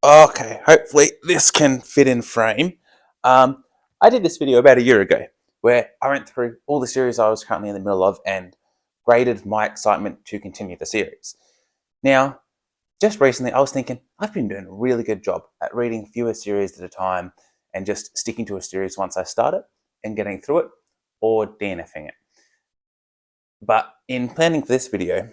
Okay, hopefully this can fit in frame. I did this video about a year ago where I went through all the series I was currently in the middle of and graded my excitement to continue the series. Now, just recently I was thinking I've been doing a really good job at reading fewer series at a time and just sticking to a series once I start it and getting through it, or DNFing it. But in planning for this video,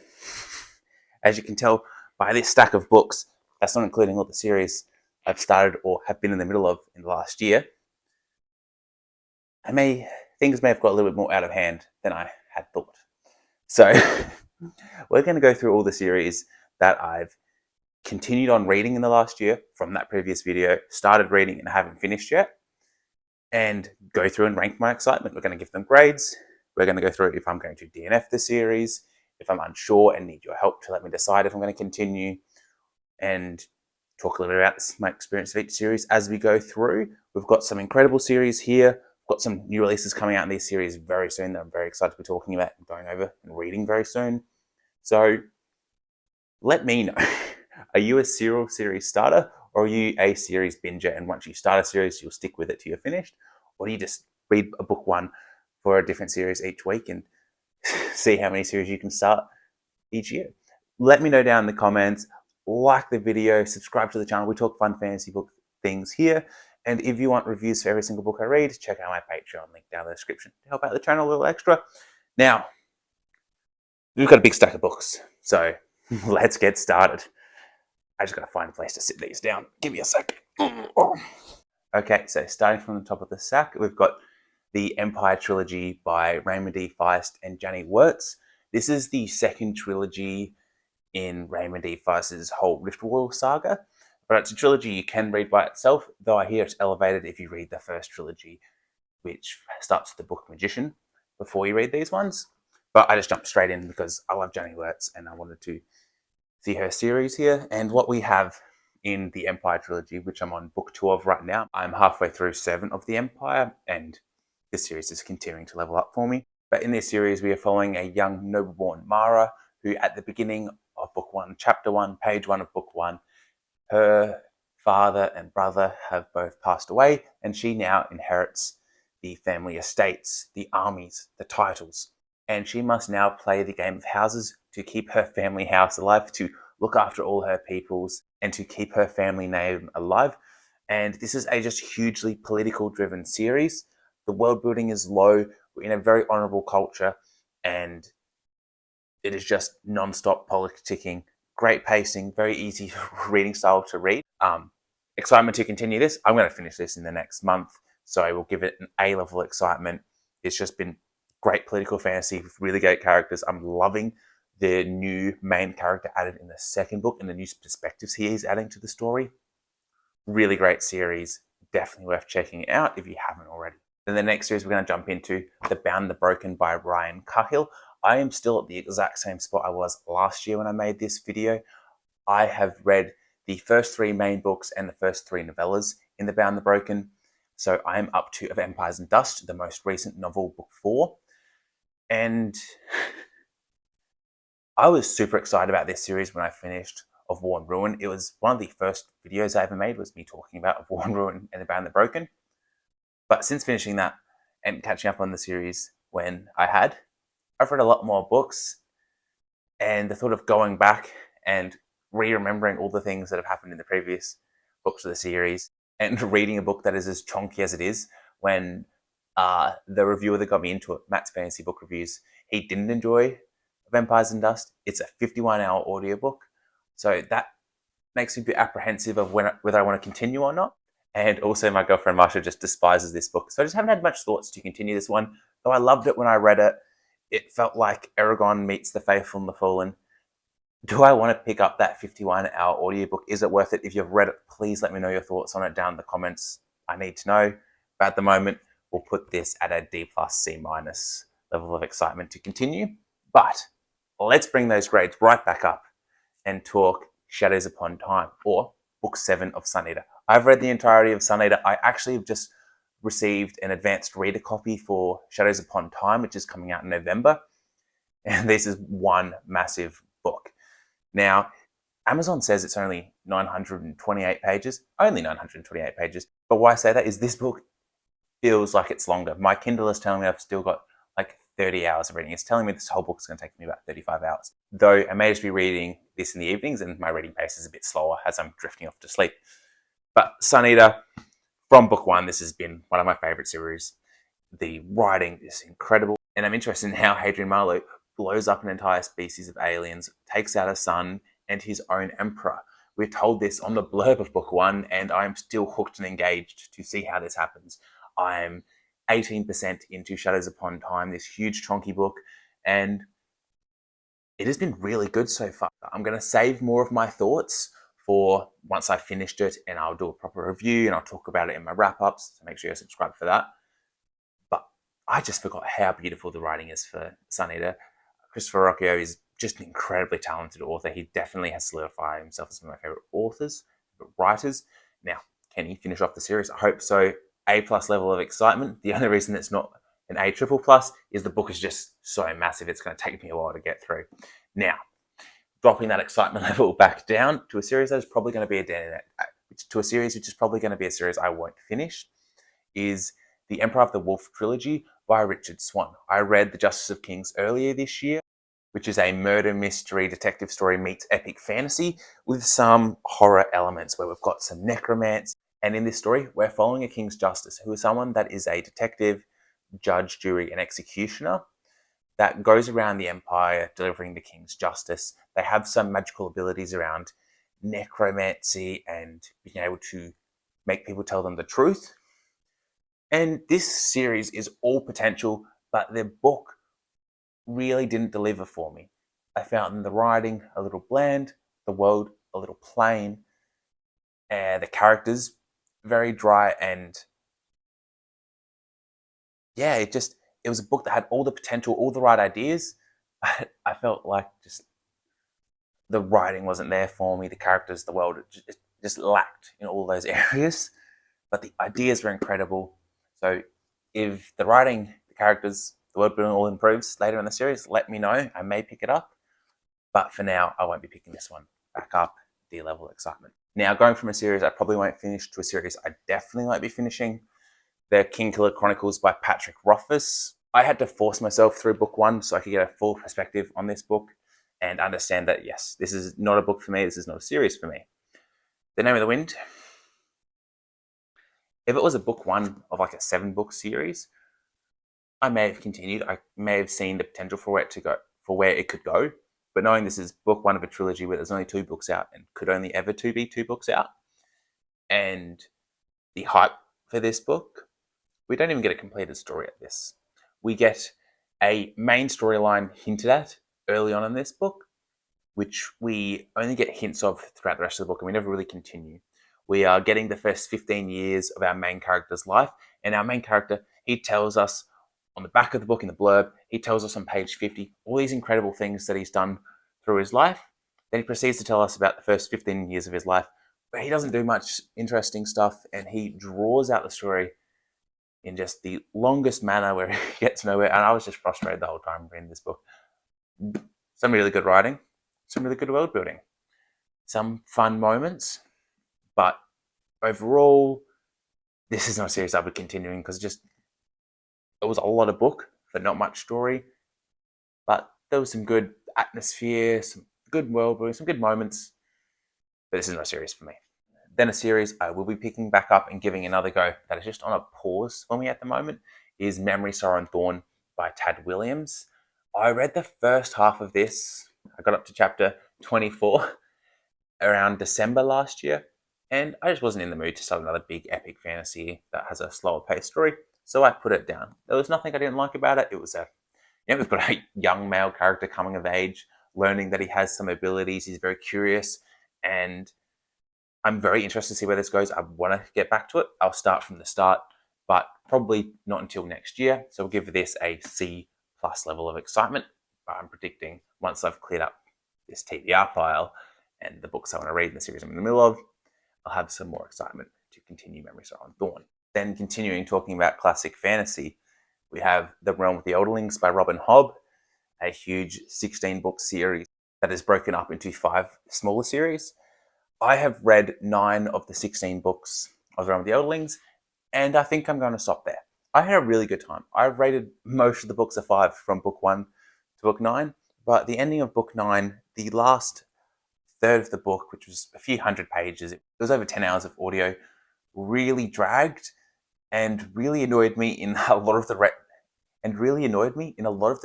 as you can tell by this stack of books, that's not including all the series I've started or have been in the middle of in the last year, things may have got a little bit more out of hand than I had thought. So we're going to go through all the series that I've continued on reading in the last year from that previous video, started reading and haven't finished yet, and go through and rank my excitement. We're going to give them grades. We're going to go through if I'm going to DNF the series, if I'm unsure and need your help to let me decide if I'm going to continue, and talk a little bit about my experience of each series as we go through. We've got some incredible series here. We've got some new releases coming out in these series very soon that I'm very excited to be talking about and going over and reading very soon. So let me know, are you a serial series starter or are you a series binger, and once you start a series you'll stick with it till you're finished? Or do you just read a book one for a different series each week and see how many series you can start each year? Let me know down in the comments. Like the video, subscribe to the channel. We talk fun fantasy book things here. And if you want reviews for every single book I read, check out my Patreon link down in the description to help out the channel a little extra. Now, we've got a big stack of books, so let's get started. I just got to find a place to sit these down. Give me a second. Okay, so starting from the top of the stack, we've got the Empire Trilogy by Raymond D. Feist and Janny Wurtz. This is the second trilogy in Raymond D. Feist's whole Riftwall saga, but it's a trilogy you can read by itself, though I hear it's elevated if you read the first trilogy, which starts with the Book Magician, before you read these ones. But I just jumped straight in because I love Janny Wurtz and I wanted to see her series here. And what we have in the Empire Trilogy, which I'm on book 2 of right now, I'm halfway through 7 of the Empire, and this series is continuing to level up for me. But in this series, we are following a young noble-born Mara, who at the beginning of book 1, chapter 1, page 1 of book 1, her father and brother have both passed away, and she now inherits the family estates, the armies, the titles. And she must now play the game of houses to keep her family house alive, to look after all her peoples, and to keep her family name alive. And this is a just hugely political driven series. The world building is low. We're in a very honorable culture, and it is just non-stop politicking, great pacing, very easy reading style to read. Excitement to continue this. I'm going to finish this in the next month, so I will give it an A-level excitement. It's just been great political fantasy with really great characters. I'm loving the new main character added in the second book and the new perspectives he is adding to the story. Really great series. Definitely worth checking it out if you haven't already. Then the next series we're going to jump into, The Bound the Broken by Ryan Cahill. I am still at the exact same spot I was last year when I made this video. I have read the first 3 main books and the first 3 novellas in The Bound the Broken. So I am up to Of Empires and Dust, the most recent novel, book 4. And I was super excited about this series when I finished Of War and Ruin. It was one of the first videos I ever made, was me talking about Of War and Ruin and The Bound the Broken. But since finishing that and catching up on the series when I've read a lot more books, and the thought of going back and re-remembering all the things that have happened in the previous books of the series and reading a book that is as chonky as it is, when the reviewer that got me into it, Matt's Fantasy Book Reviews, he didn't enjoy Of Empires and Dust. It's a 51-hour audiobook, so that makes me a bit apprehensive of whether I want to continue or not. And also my girlfriend Marsha just despises this book, so I just haven't had much thoughts to continue this one, though I loved it when I read it. It felt like Eragon meets the Faithful and the Fallen. Do I want to pick up that 51-hour audiobook? Is it worth it? If you've read it, please let me know your thoughts on it down in the comments. I need to know. But at the moment, we'll put this at a D+, C- level of excitement to continue. But let's bring those grades right back up and talk Shadows Upon Time, or book 7 of Sun Eater. I've read the entirety of Sun Eater. I actually have just received an advanced reader copy for Shadows Upon Time, which is coming out in November. And this is one massive book. Now, Amazon says it's only 928 pages, only 928 pages. But why I say that is this book feels like it's longer. My Kindle is telling me I've still got like 30 hours of reading. It's telling me this whole book is going to take me about 35 hours. Though I may just be reading this in the evenings and my reading pace is a bit slower as I'm drifting off to sleep. But Sun Eater, from book one, this has been one of my favorite series. The writing is incredible. And I'm interested in how Hadrian Marlowe blows up an entire species of aliens, takes out a son and his own emperor. We're told this on the blurb of book one, and I'm still hooked and engaged to see how this happens. I'm 18% into Shadows Upon Time, this huge chonky book, and it has been really good so far. I'm going to save more of my thoughts for once I've finished it, and I'll do a proper review and I'll talk about it in my wrap-ups, so make sure you're subscribed for that. But I just forgot how beautiful the writing is for Sun Eater. Christopher Rocchio is just an incredibly talented author. He definitely has solidified himself as one of my favorite authors, writers. Now, can he finish off the series? I hope so. A+ level of excitement. The only reason it's not an A++ is the book is just so massive. It's going to take me a while to get through. Now, dropping that excitement level back down to a series that is probably going to be a series which is probably going to be a series I won't finish, is the Empire of the Wolf trilogy by Richard Swan. I read The Justice of Kings earlier this year, which is a murder mystery detective story meets epic fantasy with some horror elements where we've got some necromancy. And in this story, we're following a king's justice who is someone that is a detective, judge, jury, and executioner that goes around the empire delivering the king's justice. They have some magical abilities around necromancy and being able to make people tell them the truth. And this series is all potential, but the book really didn't deliver for me. I found the writing a little bland, the world a little plain, the characters very dry, and yeah, it was a book that had all the potential, all the right ideas, but I felt like just the writing wasn't there for me. The characters, the world, it just lacked in all those areas, but the ideas were incredible. So if the writing, the characters, the world building all improves later in the series, let me know. I may pick it up. But for now, I won't be picking this one back up. D level excitement. Now, going from a series I probably won't finish to a series I definitely won't be finishing, the Kingkiller Chronicles by Patrick Rothfuss. I had to force myself through book one so I could get a full perspective on this book and understand that, yes, this is not a book for me. This is not a series for me. The Name of the Wind. If it was a book one of like a 7-book series, I may have continued. I may have seen the potential for where it could go. But knowing this is book one of a trilogy where there's only 2 books out and could only ever be 2 books out, and the hype for this book, we don't even get a completed story at this. We get a main storyline hinted at early on in this book, which we only get hints of throughout the rest of the book, and we never really continue. We are getting the first 15 years of our main character's life, and our main character, he tells us on the back of the book in the blurb, he tells us on page 50 all these incredible things that he's done through his life. Then he proceeds to tell us about the first 15 years of his life, where he doesn't do much interesting stuff, and he draws out the story in just the longest manner where he gets nowhere. And I was just frustrated the whole time reading this book. Some really good writing, some really good world building, some fun moments, but overall, this is not a series I'll be continuing because it was a lot of book, but not much story. But there was some good atmosphere, some good world building, some good moments. But this is not a series for me. Then a series I will be picking back up and giving another go that is just on a pause for me at the moment is Memory, Sorrow and Thorn by Tad Williams. I read the first half of this. I got up to chapter 24 around December last year, and I just wasn't in the mood to start another big epic fantasy that has a slower paced story. So I put it down. There was nothing I didn't like about it. It was we've got a young male character coming of age, learning that he has some abilities. He's very curious, and I'm very interested to see where this goes. I want to get back to it. I'll start from the start, but probably not until next year. So we'll give this a C+ level of excitement. But I'm predicting once I've cleared up this TBR pile and the books I want to read in the series I'm in the middle of, I'll have some more excitement to continue Memory, Sorrow and Thorn. Then continuing talking about classic fantasy, we have The Realm of the Elderlings by Robin Hobb, a huge 16-book series. that is broken up into 5 smaller series. I have read 9 of the 16 books of the Realm of the Elderlings, and I think I'm going to stop there. I had a really good time. I rated most of the books a 5 from book 1 to book 9, but the ending of book 9, the last third of the book, which was a few hundred pages, it was over 10 hours of audio, really dragged and really annoyed me in a lot of the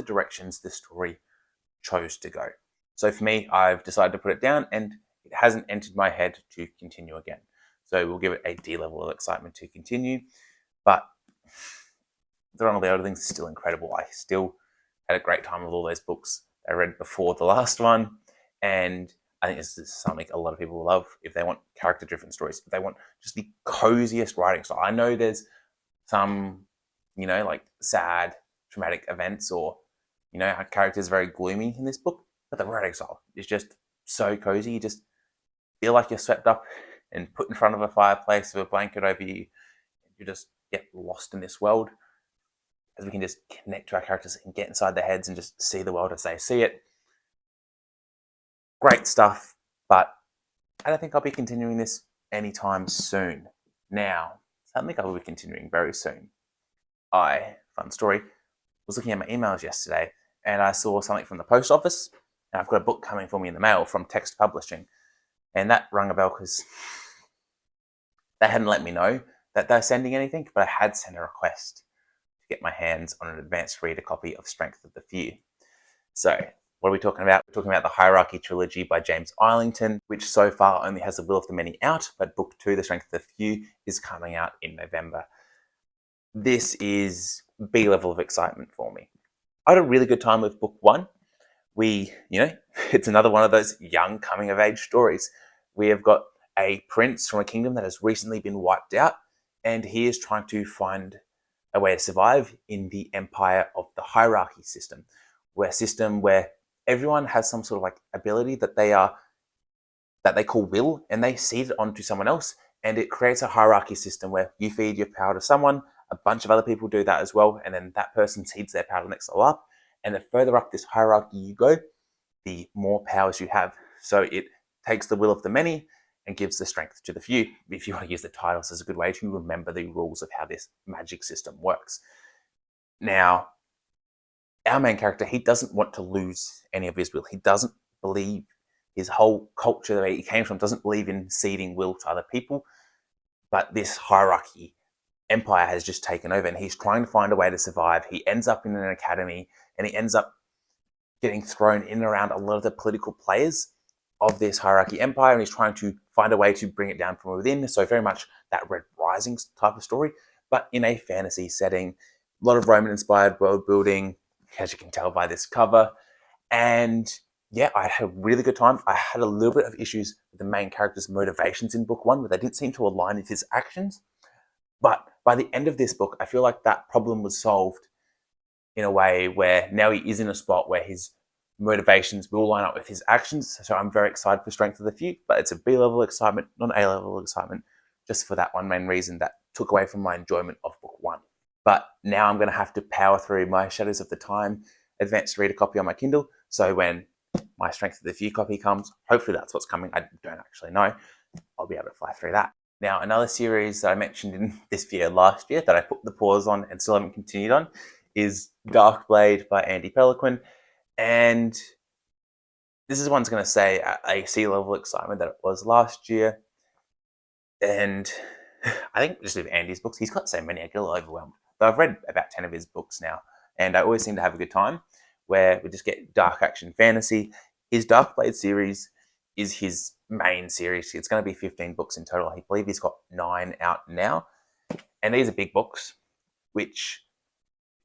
directions the story chose to go. So for me, I've decided to put it down, and it hasn't entered my head to continue again. So we'll give it a D level of excitement to continue. But The Realm of the Elderlings is still incredible. I still had a great time with all those books I read before the last one, and I think this is something a lot of people will love if they want character-driven stories, if they want just the coziest writing style. I know there's some, like sad, traumatic events, or, our character's very gloomy in this book, but the writing style is just so cozy. You just feel like you're swept up and put in front of a fireplace with a blanket over you. You just get lost in this world, as we can just connect to our characters and get inside their heads and just see the world as they see it. Great stuff, but I don't think I'll be continuing this anytime soon. Now, something I will be continuing very soon. Fun story, was looking at my emails yesterday and I saw something from the post office, and I've got a book coming for me in the mail from Text Publishing, and that rung a bell because they hadn't let me know that they're sending anything, but I had sent a request to get my hands on an advanced reader copy of Strength of the Few. So, what are we talking about? We're talking about the Hierarchy Trilogy by James Islington, which so far only has The Will of the Many out, but book 2, The Strength of the Few, is coming out in November. This is B level of excitement for me. I had a really good time with book 1. It's another one of those young coming of age stories. We have got a prince from a kingdom that has recently been wiped out, and he is trying to find a way to survive in the empire of the hierarchy system, where everyone has some sort of ability that they call will, and they seed it onto someone else, and it creates a hierarchy system where you feed your power to someone, a bunch of other people do that as well, and then that person seeds their power to the next level up, and the further up this hierarchy you go, the more powers you have. So it takes the will of the many and gives the strength to the few. If you want to use the titles as a good way to remember the rules of how this magic system works. Now, our main character, he doesn't want to lose any of his will. He doesn't believe, his whole culture that he came from doesn't believe in ceding will to other people. But this hierarchy empire has just taken over, and he's trying to find a way to survive. He ends up in an academy, and he ends up getting thrown in and around a lot of the political players of this hierarchy empire, and he's trying to find a way to bring it down from within. So very much that Red Rising type of story, but in a fantasy setting. A lot of Roman-inspired world building, as you can tell by this cover. And yeah, I had a really good time. I had a little bit of issues with the main character's motivations in book 1, where they didn't seem to align with his actions. But by the end of this book, I feel like that problem was solved in a way where now he is in a spot where his motivations will line up with his actions. So I'm very excited for Strength of the Few, but it's a B level excitement, not an A level excitement, just for that one main reason that took away from my enjoyment of book 1. But now I'm going to have to power through my Shadows of the Time advanced reader copy on my Kindle. So when my Strength of the Few copy comes, hopefully that's what's coming. I don't actually know. I'll be able to fly through that. Now, another series that I mentioned in this video last year that I put the pause on and still haven't continued on is DarkBlade by Andy Peliquin. And this is one's going to say a C level excitement that it was last year. And I think just with Andy's books, he's got so many, I get a little overwhelmed. But I've read about 10 of his books now, and I always seem to have a good time where we just get dark action fantasy. His DarkBlade series is his main series. It's going to be 15 books in total. I believe he's got 9 out now. And these are big books, which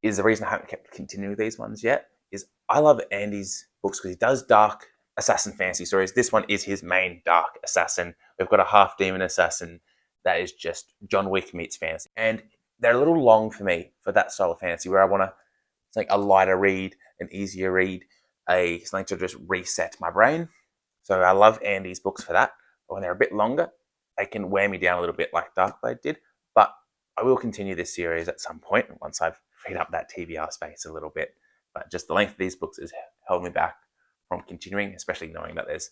is the reason I haven't kept continuing with these ones yet, is I love Andy's books because he does dark assassin fantasy stories. This one is his main dark assassin. We've got a half demon assassin that is just John Wick meets fantasy. And they're a little long for me for that style of fantasy where I want to, it's like a lighter read, an easier read, something to just reset my brain. So I love Andy's books for that. But when they're a bit longer, they can wear me down a little bit like DarkBlade did. But I will continue this series at some point once I've freed up that TBR space a little bit. But just the length of these books has held me back from continuing, especially knowing that there's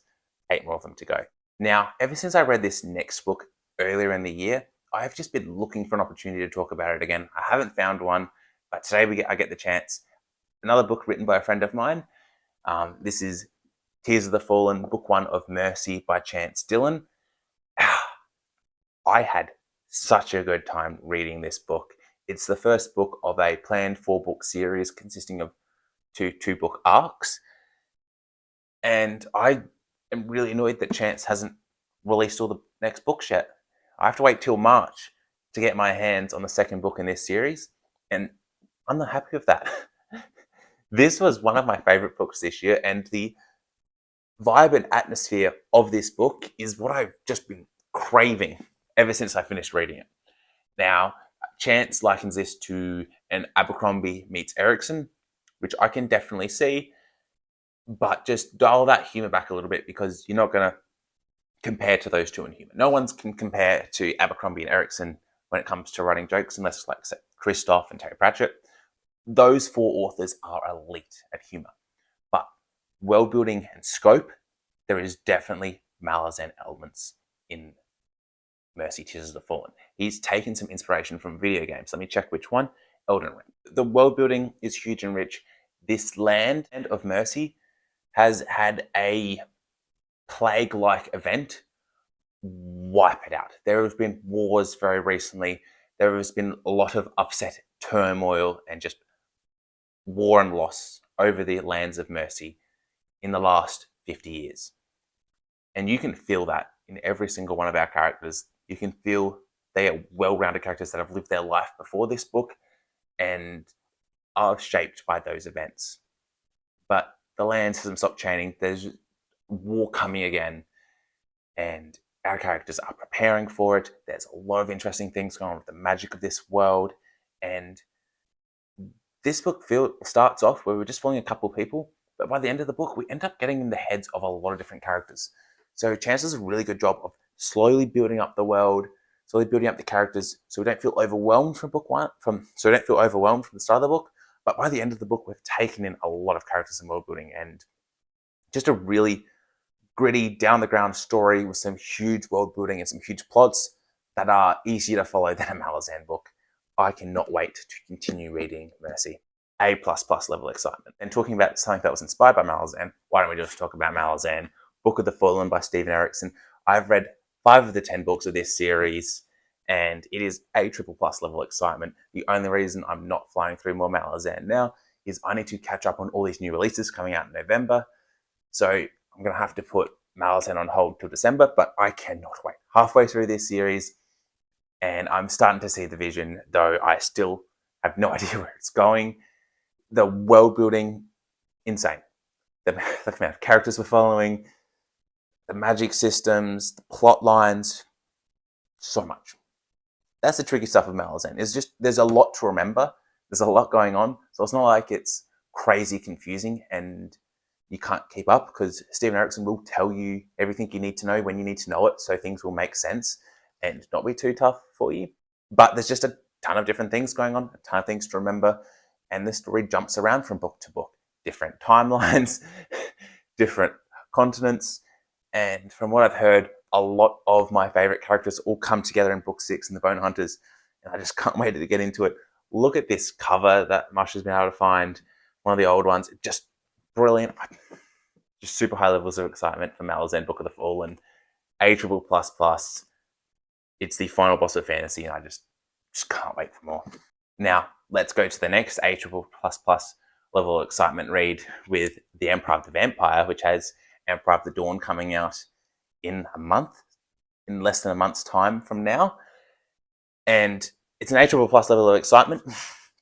8 more of them to go. Now, ever since I read this next book earlier in the year, I've just been looking for an opportunity to talk about it again. I haven't found one, but today I get the chance. Another book written by a friend of mine. This is Tears of the Fallen, Book 1 of Mercy by Chance Dillon. I had such a good time reading this book. It's the first book of a planned 4-book series consisting of two book arcs. And I am really annoyed that Chance hasn't released all the next books yet. I have to wait till March to get my hands on the second book in this series, and I'm not happy with that. This was one of my favorite books this year, and the vibe and atmosphere of this book is what I've just been craving ever since I finished reading it. Now, Chance likens this to an Abercrombie meets Erikson, which I can definitely see, but just dial that humor back a little bit because you're not going to compare to those two in humor. No one can compare to Abercrombie and Erikson when it comes to writing jokes, unless like Christoph and Terry Pratchett. Those 4 authors are elite at humor. But world building and scope, there is definitely Malazan elements in Mercy, Tears of the Fallen. He's taken some inspiration from video games. Let me check which one. Elden Ring. The world building is huge and rich. This land of Mercy has had a plague-like event wipe it out. There have been wars very recently. There has been a lot of upset, turmoil, and just war and loss over the lands of Mercy in the last 50 years. And you can feel that in every single one of our characters. You can feel they are well-rounded characters that have lived their life before this book and are shaped by those events. But the lands hasn't stopped chaining. There's war coming again, and our characters are preparing for it. There's a lot of interesting things going on with the magic of this world, and this book starts off where we're just following a couple of people, but by the end of the book, we end up getting in the heads of a lot of different characters. So Chance does a really good job of slowly building up the world, slowly building up the characters, so we don't feel overwhelmed from so we don't feel overwhelmed from the start of the book. But by the end of the book, we've taken in a lot of characters and world building, and just a really gritty, down-the-ground story with some huge world building and some huge plots that are easier to follow than a Malazan book. I cannot wait to continue reading Mercy. A++ level excitement. And talking about something that was inspired by Malazan, why don't we just talk about Malazan? Book of the Fallen by Steven Erikson. I've read 5 of the 10 books of this series, and it is A++ level excitement. The only reason I'm not flying through more Malazan now is I need to catch up on all these new releases coming out in November. So I'm going to have to put Malazan on hold till December, but I cannot wait. Halfway through this series, and I'm starting to see the vision, though I still have no idea where it's going. The world building, insane. The amount of characters we're following, the magic systems, the plot lines, so much. That's the tricky stuff of Malazan. It's just, there's a lot to remember. There's a lot going on. So it's not like it's crazy confusing and you can't keep up, because Steven Erikson will tell you everything you need to know when you need to know it, so things will make sense and not be too tough for you. But there's just a ton of different things going on, a ton of things to remember, and the story jumps around from book to book. Different timelines, different continents, and from what I've heard, a lot of my favorite characters all come together in book 6 in the Bone Hunters, and I just can't wait to get into it. Look at this cover that Mush has been able to find, one of the old ones, just brilliant. Just super high levels of excitement for Malazan Book of the Fallen. A++++. It's the final boss of fantasy, and I just can't wait for more. Now, let's go to the next A+++ level of excitement read with The Empire of the Vampire, which has Empire of the Dawn coming out in less than a month's time from now. And it's an A++ level of excitement,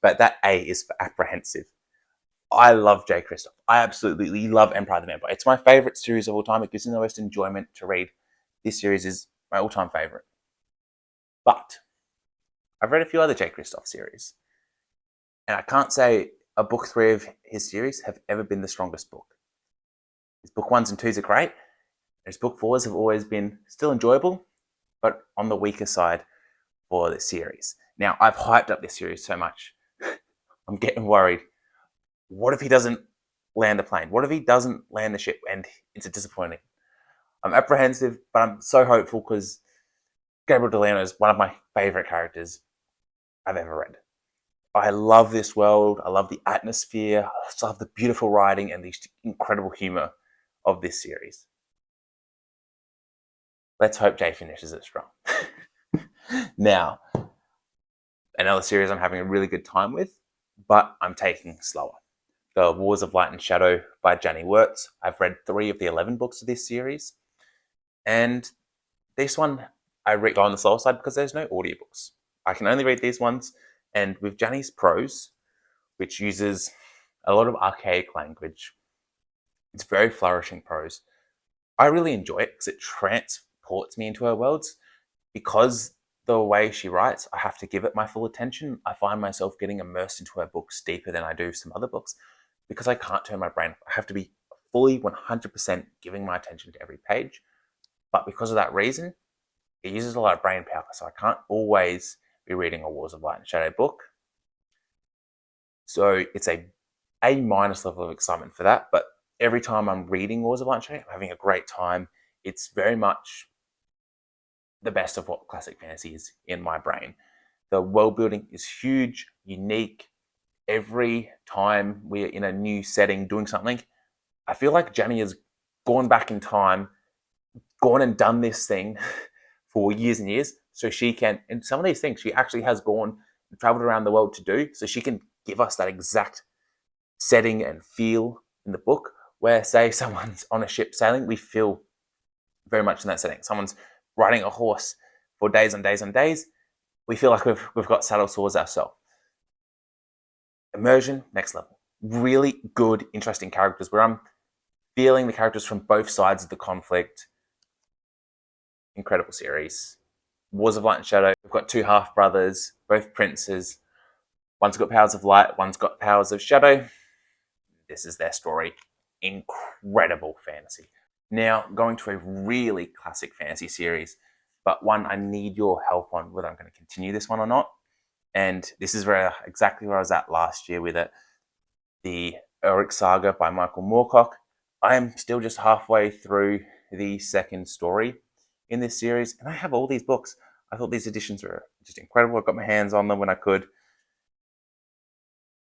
but that A is for apprehensive. I love J. Christoph. I absolutely love Empire of the Vampire. It's my favorite series of all time. It gives me the most enjoyment to read. This series is my all-time favorite. But I've read a few other J. Christoph series, and I can't say a book 3 of his series have ever been the strongest book. His book 1s and 2s are great. His book 4s have always been still enjoyable, but on the weaker side for the series. Now, I've hyped up this series so much. I'm getting worried. What if he doesn't land the plane? What if he doesn't land the ship and it's a disappointing? I'm apprehensive, but I'm so hopeful because Gabriel Delano is one of my favorite characters I've ever read. I love this world. I love the atmosphere. I just love the beautiful writing and the incredible humor of this series. Let's hope Jay finishes it strong. Now, another series I'm having a really good time with, but I'm taking slower. The Wars of Light and Shadow by Janny Wirtz. I've read 3 of the 11 books of this series. And this one, I read on the slower side because there's no audiobooks. I can only read these ones. And with Janny's prose, which uses a lot of archaic language, it's very flourishing prose. I really enjoy it because it transports me into her worlds. Because the way she writes, I have to give it my full attention. I find myself getting immersed into her books deeper than I do some other books because I can't turn my brain. I have to be fully 100% giving my attention to every page. But because of that reason, it uses a lot of brain power. So I can't always be reading a Wars of Light and Shadow book. So it's a minus level of excitement for that. But every time I'm reading Wars of Light and Shadow, I'm having a great time. It's very much the best of what classic fantasy is in my brain. The world building is huge, unique. Every time we're in a new setting doing something, I feel like Janny has gone back in time, gone and done this thing for years and years, so she can, and some of these things she actually has gone and traveled around the world to do, so she can give us that exact setting and feel in the book, where, say, someone's on a ship sailing, we feel very much in that setting. Someone's riding a horse for days and days and days, we feel like we've got saddle sores ourselves. Immersion, next level. Really good, interesting characters where I'm feeling the characters from both sides of the conflict. Incredible series. Wars of Light and Shadow. We've got 2 half-brothers, both princes. One's got powers of light, one's got powers of shadow. This is their story. Incredible fantasy. Now, going to a really classic fantasy series, but one I need your help on whether I'm going to continue this one or not. And this is exactly where I was at last year with it. The Elric Saga by Michael Moorcock. I am still just halfway through the second story in this series, and I have all these books. I thought these editions were just incredible. I got my hands on them when I could.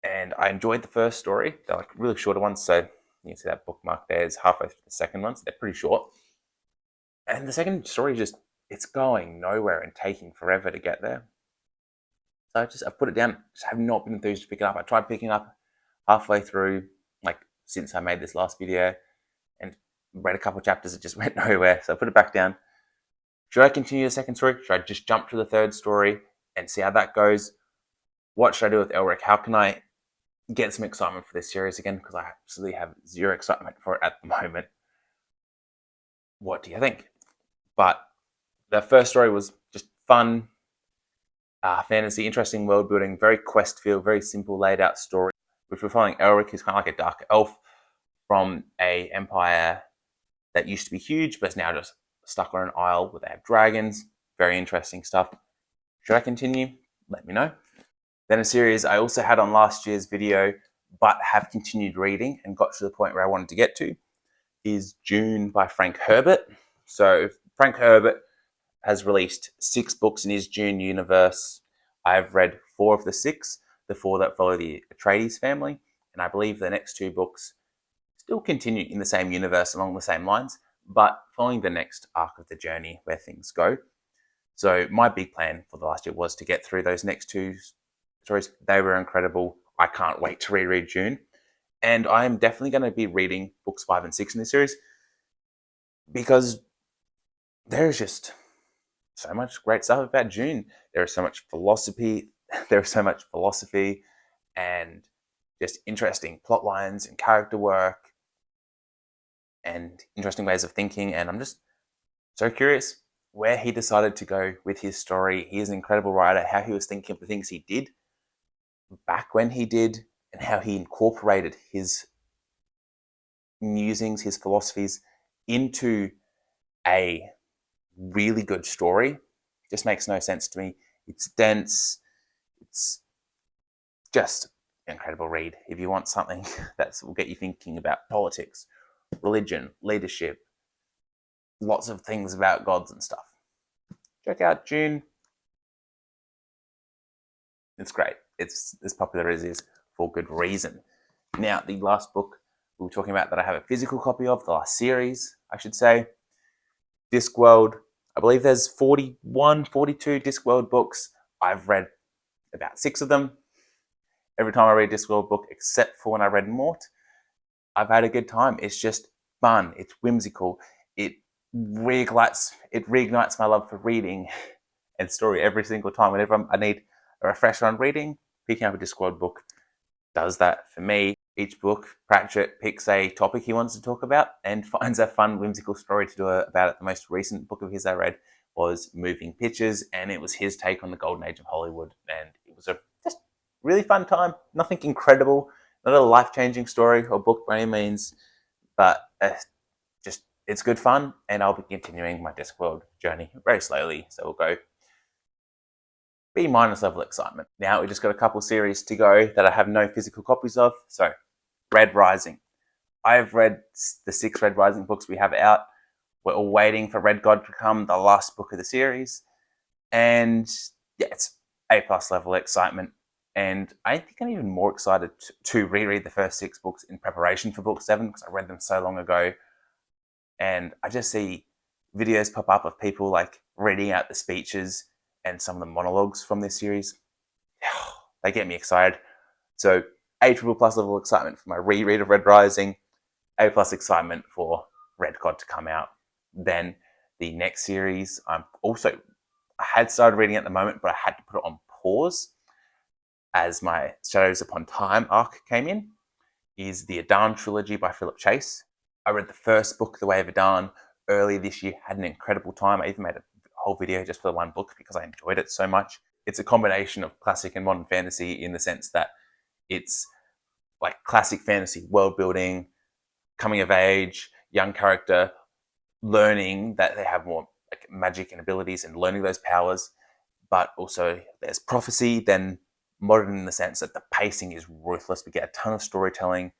And I enjoyed the first story. They're like really shorter ones, so you can see that bookmark there is halfway through the second one, so they're pretty short. And the second story it's going nowhere and taking forever to get there. So I put it down. Just have not been enthused to pick it up. I tried picking it up halfway through, like since I made this last video, and read a couple of chapters. It just went nowhere. So I put it back down. Should I continue the second story? Should I just jump to the third story and see how that goes? What should I do with Elric? How can I get some excitement for this series again? Because I absolutely have zero excitement for it at the moment. What do you think? But the first story was just fun, fantasy, interesting world building, very quest feel, very simple laid out story, which we're following Elric, who's kind of like a dark elf from a empire that used to be huge, but is now just stuck on an isle where they have dragons. Very interesting stuff. Should I continue? Let me know. Then a series I also had on last year's video, but have continued reading and got to the point where I wanted to get to, is Dune by Frank Herbert. So Frank Herbert has released 6 books in his Dune universe. I've read 4 of the 6, the 4 that follow the Atreides family, and I believe the next 2 books still continue in the same universe along the same lines, but following the next arc of the journey where things go. So my big plan for the last year was to get through those next 2 stories. They were incredible. I can't wait to reread Dune. And I am definitely going to be reading books 5 and 6 in this series because there's just so much great stuff about Dune. There is so much philosophy. There is so much philosophy and just interesting plot lines and character work and interesting ways of thinking. And I'm just so curious where he decided to go with his story. He is an incredible writer, how he was thinking of the things he did back when he did, and how he incorporated his musings, his philosophies into a really good story. Just makes no sense to me. It's dense. It's just incredible read. If you want something that will get you thinking about politics, religion, leadership, lots of things about gods and stuff, check out Dune. It's great. It's as popular as it is for good reason. Now, the last book we were talking about that I have a physical copy of, the last series, I should say, Discworld. I believe there's 41, 42 Discworld books. I've read about 6 of them. Every time I read a Discworld book, except for when I read Mort, I've had a good time. It's just fun. It's whimsical. It reignites my love for reading and story every single time. Whenever I need a refresher on reading, picking up a Discworld book does that for me. Each book, Pratchett picks a topic he wants to talk about and finds a fun, whimsical story to do about it. The most recent book of his I read was Moving Pictures, and it was his take on the golden age of Hollywood. And it was a just really fun time. Nothing incredible, not a life-changing story or book by any means, but just it's good fun. And I'll be continuing my Discworld journey very slowly. So we'll go B- level excitement. Now we just got a couple series to go that I have no physical copies of. So Red Rising. I've read the 6 Red Rising books we have out. We're all waiting for Red God to come, the last book of the series. And yeah, it's A+ level excitement. And I think I'm even more excited to reread the first 6 books in preparation for book 7 because I read them so long ago. And I just see videos pop up of people like reading out the speeches and some of the monologues from this series. They get me excited. So A+ level excitement for my reread of Red Rising, A+ excitement for Red God to come out. Then the next series, I had started reading at the moment, but I had to put it on pause as my Shadows Upon Time arc came in, is the Edan Trilogy by Philip Chase. I read the first book, The Way of Edan, earlier this year, had an incredible time. I even made a whole video just for the one book because I enjoyed it so much. It's a combination of classic and modern fantasy in the sense that it's like classic fantasy, world building, coming of age, young character, learning that they have more like magic and abilities and learning those powers. But also there's prophecy, then modern in the sense that the pacing is ruthless. We get a ton of storytelling.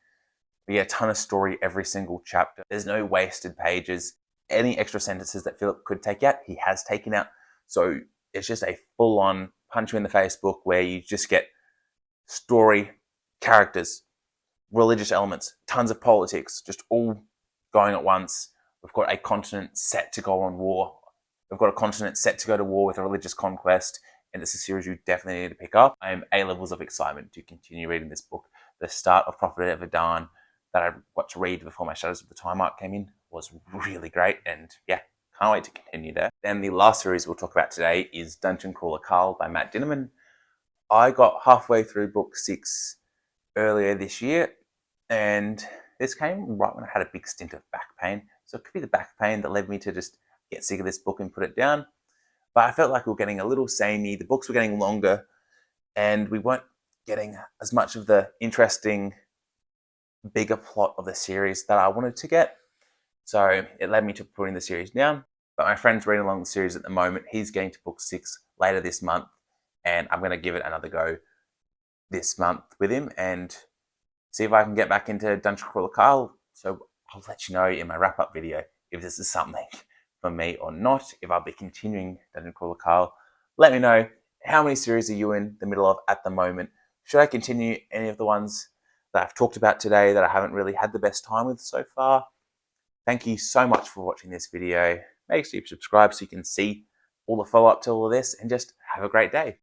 We get a ton of story every single chapter. There's no wasted pages. Any extra sentences that Philip could take out, he has taken out. So it's just a full-on punch you in the face book where you just get story, characters, religious elements, tons of politics, just all going at once. We've got a continent set to go on war. We've got a continent set to go to war with a religious conquest, and it's a series you definitely need to pick up. I am A levels of excitement to continue reading this book. The start of Prophet of Edan that I got to read before my Shadows of the Time arc came in was really great, and yeah, can't wait to continue there. Then the last series we'll talk about today is Dungeon Crawler Carl by Matt Dinnerman. I got halfway through book 6 earlier this year, and this came right when I had a big stint of back pain. So it could be the back pain that led me to just get sick of this book and put it down. But I felt like we were getting a little samey. The books were getting longer, and we weren't getting as much of the interesting, bigger plot of the series that I wanted to get. So it led me to putting the series down. But my friend's reading along the series at the moment. He's getting to book 6 later this month, and I'm going to give it another go this month with him and see if I can get back into Dungeon Crawler Carl. So I'll let you know in my wrap-up video if this is something for me or not, if I'll be continuing Dungeon Crawler Carl. Let me know, how many series are you in the middle of at the moment? Should I continue any of the ones that I've talked about today that I haven't really had the best time with so far? Thank you so much for watching this video. Make sure you subscribe so you can see all the follow-up to all of this, and just have a great day.